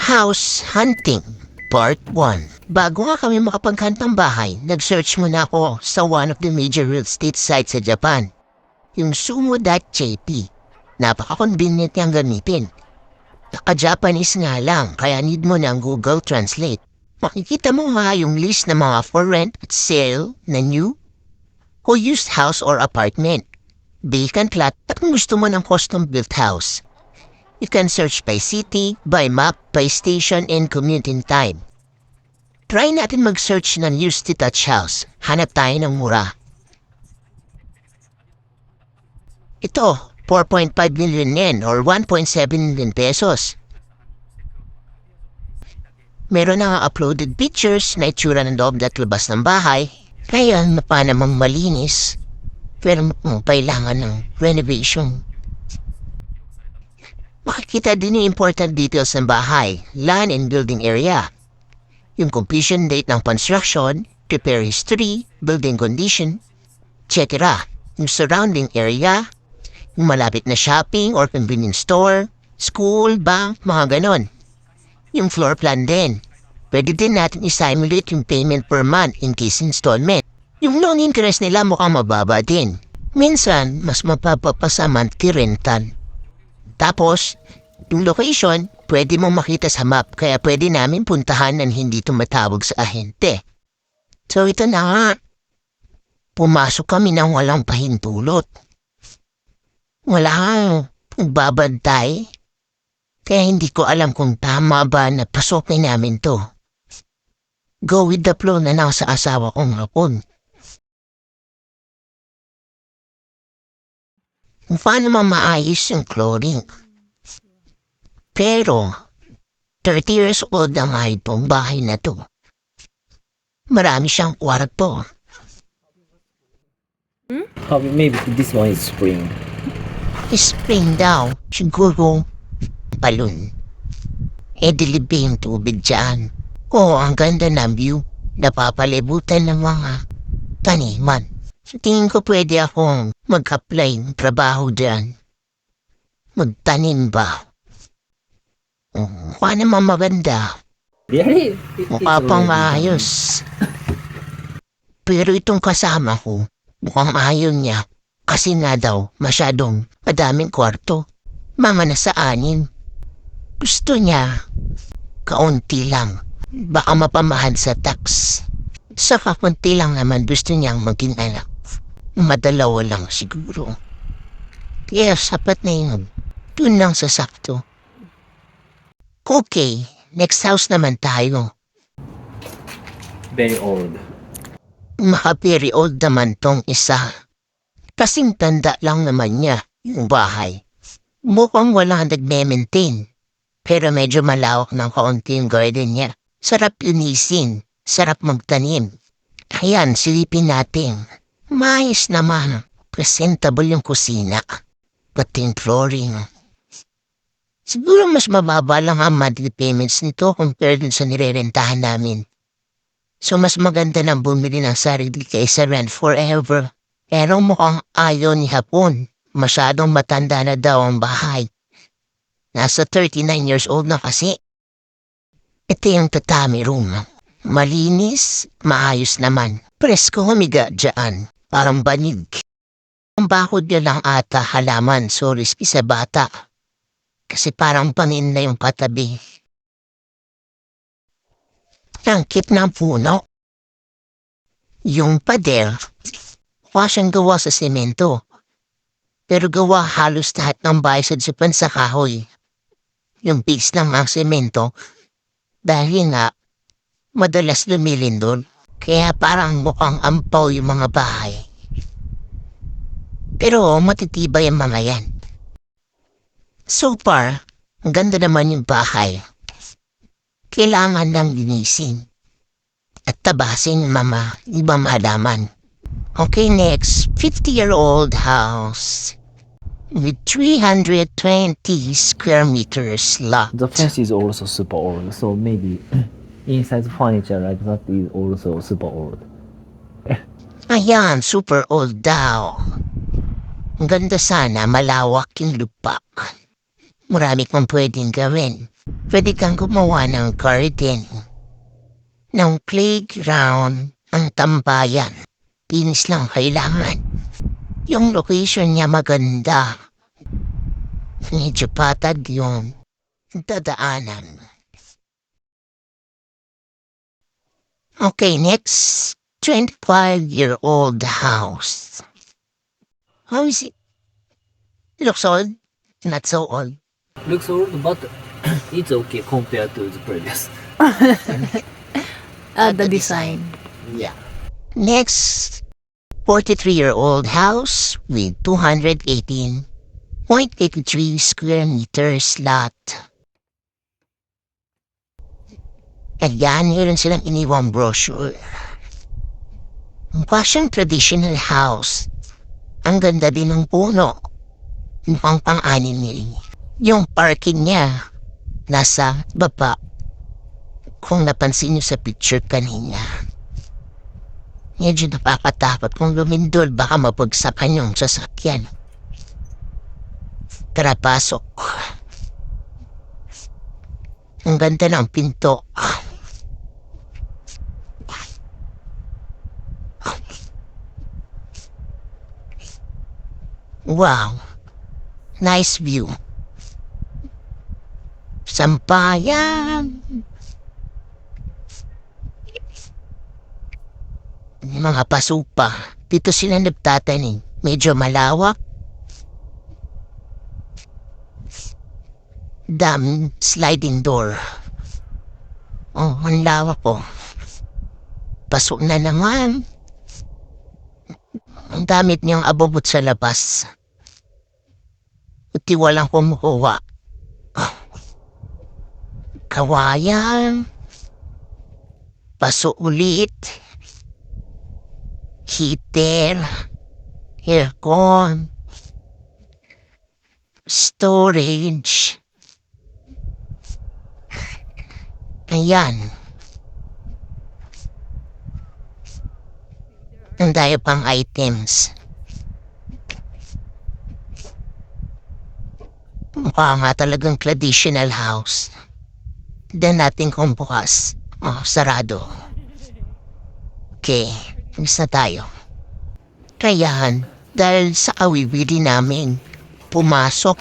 House Hunting Part 1. Bago nga kami makapag-hunt ng bahay, nag-search muna ako sa one of the major real estate sites sa Japan. Yung Sumo.jp. Napaka-convenient niyang gamitin. Naka-Japanese nga lang, kaya need mo ng Google Translate. Makikita mo nga yung list ng mga for rent at sale na new o used house or apartment, vacant lot at kung gusto mo ng custom-built house. You can search by city, by map, by station, and commuting time. Try natin mag-search ng used detached house. Hanap tayo ng mura. Ito, 4.5 million yen or 1.7 million pesos. Meron na nga uploaded pictures na itsura ng loob at labas ng bahay. Kaya pa namang malinis. Pero kailangan ng renovation. Makikita din yung important details ng bahay, land and building area. Yung completion date ng construction, repair history, building condition, etc. Yung surrounding area, yung malapit na shopping or convenience store, school, bank, mga ganon. Yung floor plan din. Pwede din natin i-simulate yung payment per month in case installment. Yung loan interest nila mukhang mababa din. Minsan, mas mababa pa sa monthly rental. Tapos, yung location, pwede mong makita sa map kaya pwede namin puntahan ng hindi tumatawag sa ahente. So ito na nga. Pumasok kami ng walang pahintulot. Wala kang nagbabantay. Kaya hindi ko alam kung tama ba na pasokin namin to. Go with the flow na nasa asawa kong hapon. Kung paano maayos yung flooring. Pero, 30 years old na nga itong bahay na to. Marami siyang kwarto. Maybe this one is spring. Spring daw, siguro balon. Dilibi yung tubig dyan. Ang ganda ng view. Napapalibutan ng mga taniman. Sa tingin ko pwede akong mag-apply ng trabaho dyan. Magtanim ba? Mukha naman maganda. Really? Mukha pang maayos. Pero itong kasama ko, mukhang ayaw niya. Kasi nga daw, masyadong madaming kwarto. Mga nasa 6. Gusto niya, kaunti lang. Baka mapamahal sa tax. Saka konti lang naman gusto niyang maging anak. Madalawa lang siguro. Kaya sapat na yun. Doon lang sa sakto. Okay, next house naman tayo. Very old. Very old naman tong isa. Kasing tanda lang naman niya yung bahay. Mukhang wala nagme-maintain. Pero medyo malawak ng kaunti yung garden niya. Sarap linisin. Sarap magtanim. Ayan, silipin natin. Maayos naman. Presentable yung kusina. Pati yung flooring. Siguro mas mababa lang ang monthly payments nito compared sa nirerentahan namin. So mas maganda na bumili ng sarili kaysa rent forever. Pero mukhang ayaw ni Hapon. Masyadong matanda na daw ang bahay. Nasa 39 years old na kasi. Ito yung tatami room. Malinis, maayos naman. Presko humiga dyan. Parang banig. Ang bakod niya lang ata halaman, so risky sa bata. Kasi parang panin na yung patabi. Tangkip ng puno. Yung pader, siyang gawa sa semento. Pero gawa halos lahat ng bahay sa Japan sa kahoy. Yung base lang ang semento, dahil nga, madalas lumilindol. Kaya parang mukhang ampaw yung mga bahay. Pero matitibay ang mga yan. So far, ang ganda naman yung bahay. Kailangan lang linisin. At tabasin mama, ibang halaman. Okay, next, 50-year-old house. With 320 square meters lot. The fence is also super old, so maybe inside furniture like that is also super old. Ayan, super old daw. Ang ganda sana, malawak yung lupa. Marami kang pwedeng gawin. Pwede kang gumawa ng garden, ng playground, ang tambayan. Tinis lang kailangan. Yung location niya maganda. Medyo patag yung dadaanan. Okay, next. 25-year-old house. How is it? Looks old. Not so old. Looks old, but it's okay compared to the previous. The design. Yeah. Next, 43-year-old house with 218.83 square meters lot. Ayan, meron silang iniwang brochure. Mukha siyang traditional house. Ang ganda din ng puno. Mukhang pang-anime. Yung parking niya, nasa baba. Kung napansin niyo sa picture kanina. Medyo napakatakot kung lumindol baka mapagsakan yung sasakyan. Tara, pasok. Ang ganda ng pinto. Wow. Nice view. Sampayan. Mga pasupa. Dito sila nagtatanim. Medyo malawak. Daming sliding door. Oh, ang lawak po. Pasok na naman. Ang damit niyang abubot sa labas. Uti walang kumukuha. Kawayan. Paso ulit. Heater. Aircon. Storage. Ayan. Ang dami pang items. Mukha nga talagang traditional house. Then natin kung bukas. Oh, sarado. Okay, miss na tayo. Kayahan, dahil sa kawiwili namin, pumasok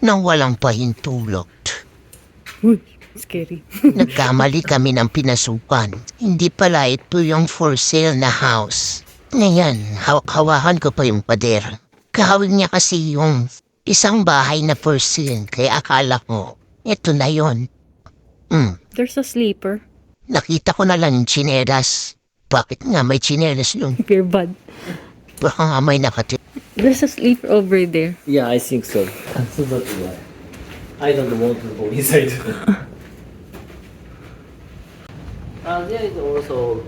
nang walang pahintulot. Uy, scary. Nagkamali kami ng pinasukan. Hindi pala ito yung for sale na house. Ngayon, hawak-hawakan ko pa yung pader. Kahawig niya kasi yung isang bahay na for sale, kaya akala ko, ito na yon. There's a sleeper. Nakita ko na lang yung tsinelas. Bakit nga may tsinelas yung Beer bud. baka nga may nakatira? There's a sleeper over there. Yeah, I think so. So that's why. I don't want to go inside. There is also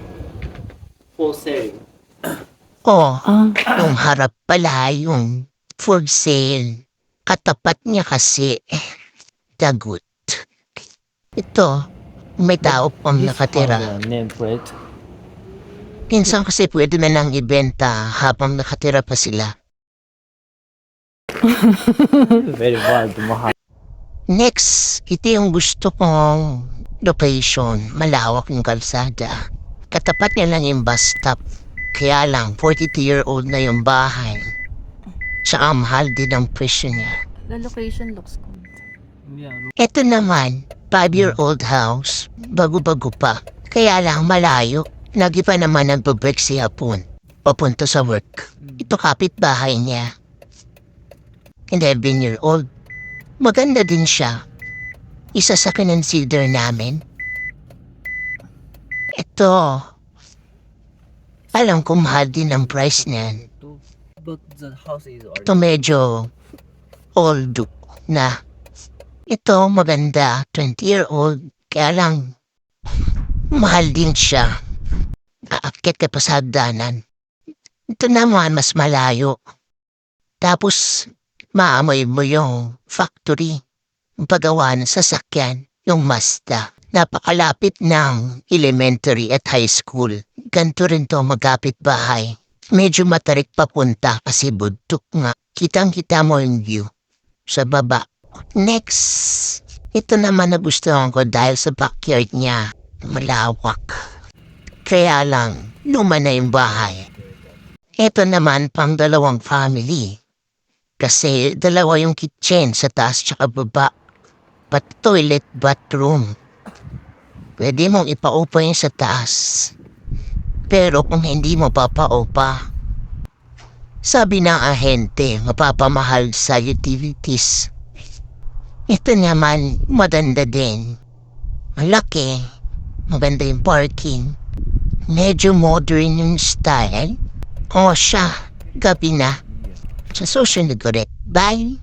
for sale. Oh, Ah, yung harap pala yung for sale. Katapat niya kasi, dagot. Ito, may tao pang nakatira. Nameplate. Minsan kasi pwede na nang ibenta habang nakatira pa sila. Very bad, mahal. Next, ito yung gusto kong location. Malawak yung kalsada. Katapat niya lang yung bus stop. Kaya lang, 42-year-old na yung bahay. Tsaka mahal din ang presyo niya. the location looks good. Yeah, Ito naman, 5-year-old house. Bago-bago pa. Kaya lang malayo. Lagi pa naman nagbo-break si Hapon. Papunta sa work. Ito kapitbahay niya. 11-year-old. Maganda din siya. Isa sa kinonsider namin. Ito. Alam ko mahal din ang price niyan. but the house is already. Ito medyo old na. Ito maganda, 20-year-old. Kaya lang, mahal din siya. Aakyat ka pa sa hagdanan. Ito naman mas malayo. Tapos, maamoy mo yung factory. Yung paggawa ng sasakyan, yung Mazda. Napakalapit ng elementary at high school. Ganito rin to magkapit bahay. Medyo matarik papunta kasi budtok nga. Kitang-kita mo yung view sa baba. Next, ito naman nagustuhan ko dahil sa backyard niya. Malawak. Kaya lang, luma na yung bahay. Ito naman pang dalawang family. Kasi dalawa yung kitchen sa taas tsaka baba. But toilet, bathroom. Pwede mong ipaupa yun sa taas. Pero kung hindi mo papaupa, sabi ng ahente, mapapamahal sa utilities. Ito naman, maganda din. Malaki, maganda yung parking. Medyo modern yung style. O siya, gabi na. Sa susunod ulit. Bye!